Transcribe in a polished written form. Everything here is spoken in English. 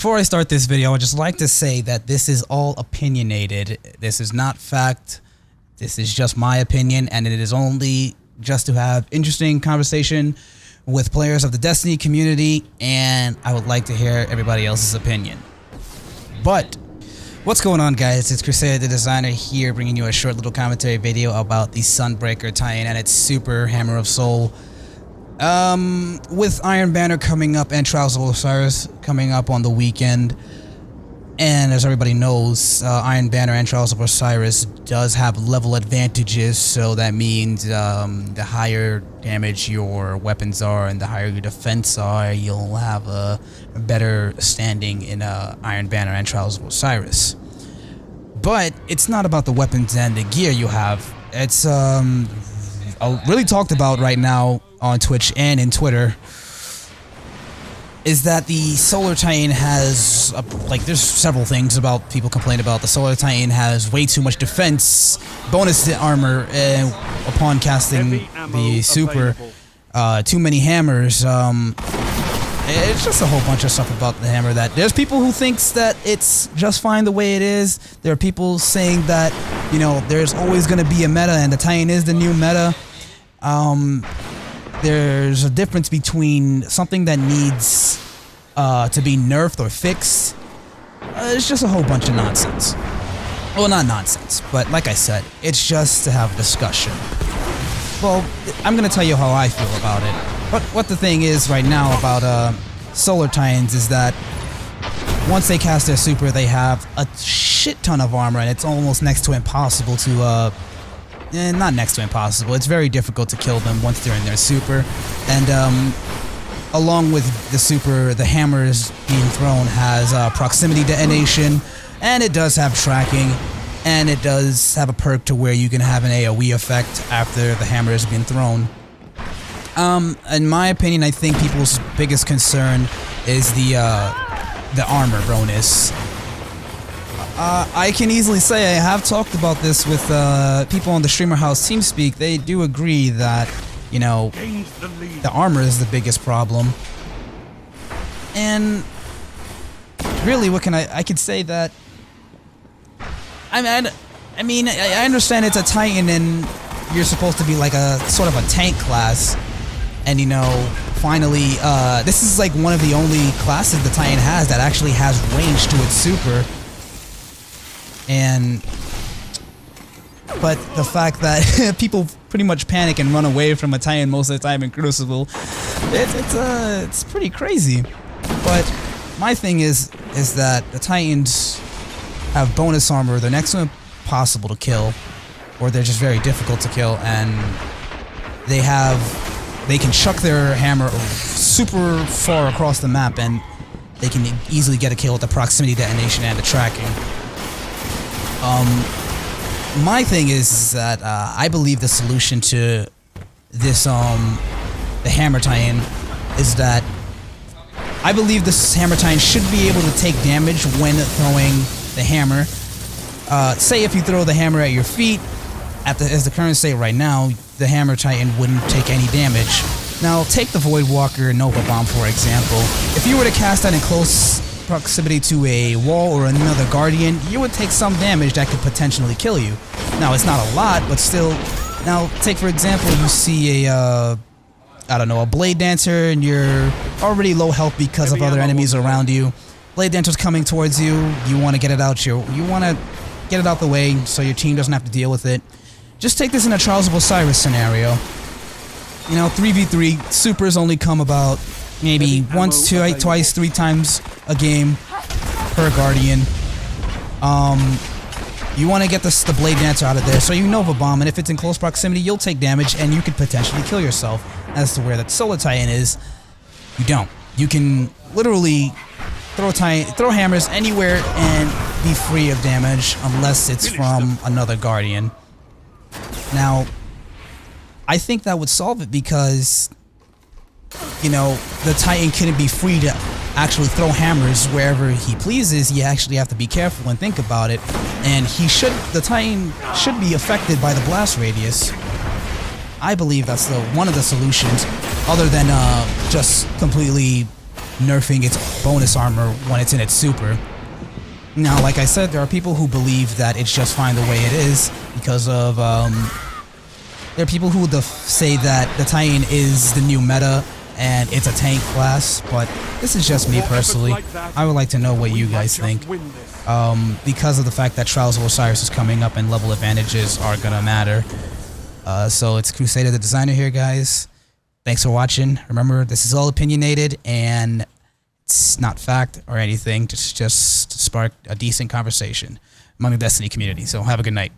Before I start this video, I'd just like to say that this is all opinionated. This is not fact. This is just my opinion, and it is only just to have interesting conversation with players of the Destiny community, and I would like to hear everybody else's opinion. But what's going on, guys? It's Crusader the Designer here, bringing you a short little commentary video about the Sunbreaker tie-in and its Super Hammer of Soul. With Iron Banner coming up and Trials of Osiris coming up on the weekend, and as everybody knows, Iron Banner and Trials of Osiris does have level advantages, so that means the higher damage your weapons are and the higher your defense are, you'll have a better standing in Iron Banner and Trials of Osiris. But it's not about the weapons and the gear you have. It's really talked about right now on Twitch and in Twitter, is that the Solar Titan has, there's several things about people complain about. The Solar Titan has way too much defense, bonus armor upon casting the super, too many hammers. It's just a whole bunch of stuff about the hammer that there's people who thinks that it's just fine the way it is. There are people saying that, you know, there's always going to be a meta and the Titan is the new meta. There's a difference between something that needs to be nerfed or fixed. It's just a whole bunch of nonsense. Well, not nonsense, but like I said, it's just to have a discussion. Well, I'm going to tell you how I feel about it. But what the thing is right now about Solar Titans is that once they cast their super, they have a shit ton of armor, and it's almost next to impossible to not next to impossible. It's very difficult to kill them once they're in their super. And along with the super, the hammers being thrown has proximity detonation, and it does have tracking, and it does have a perk to where you can have an AoE effect after the hammer has been thrown. In my opinion, I think people's biggest concern is the armor bonus. I can easily say I have talked about this with people on the Streamer House TeamSpeak. They do agree that, you know, the armor is the biggest problem. And really, what can I could say that I mean I understand it's a Titan and you're supposed to be like a sort of a tank class, and you know, finally this is like one of the only classes the Titan has that actually has range to its super. But the fact that people pretty much panic and run away from a Titan most of the time in Crucible, it's pretty crazy. But my thing is that the Titans have bonus armor. They're next to impossible to kill, or they're just very difficult to kill, and they can chuck their hammer super far across the map, and they can easily get a kill with the proximity detonation and the tracking. My thing is that I believe the solution to this the Hammer Titan is that I believe this Hammer Titan should be able to take damage when throwing the hammer. Say if you throw the hammer at your feet, as the current state right now, the Hammer Titan wouldn't take any damage. Now take the Void Walker Nova Bomb for example. If you were to cast that in close proximity to a wall or another guardian, you would take some damage that could potentially kill you. Now it's not a lot, but still. Now take for example, you see a I don't know, a Blade Dancer, and you're already low health because of other enemies around you. Blade Dancer's coming towards you. You want to get it out the way so your team doesn't have to deal with it. Just take this in a Trials of Osiris scenario. You know, 3v3 supers only come about maybe once, twice, 3 times a game per Guardian. You want to get the Blade Dancer out of there, so you Nova Bomb, and if it's in close proximity, you'll take damage, and you could potentially kill yourself. As to where that Solar Titan is, you don't. You can literally throw hammers anywhere and be free of damage, unless it's from another Guardian. Now, I think that would solve it because, you know, the Titan couldn't be free to actually throw hammers wherever he pleases. You actually have to be careful and think about it. And the Titan should be affected by the blast radius. I believe that's one of the solutions, other than just completely nerfing its bonus armor when it's in its super. Now, like I said, there are people who believe that it's just fine the way it is because of, there are people who say that the Titan is the new meta and it's a tank class, but this is just me personally. I would like to know what you guys think. Because of the fact that Trials of Osiris is coming up and level advantages are gonna matter. So it's Crusader the Designer here, guys. Thanks for watching. Remember, this is all opinionated and it's not fact or anything. Just spark a decent conversation among the Destiny community. So have a good night.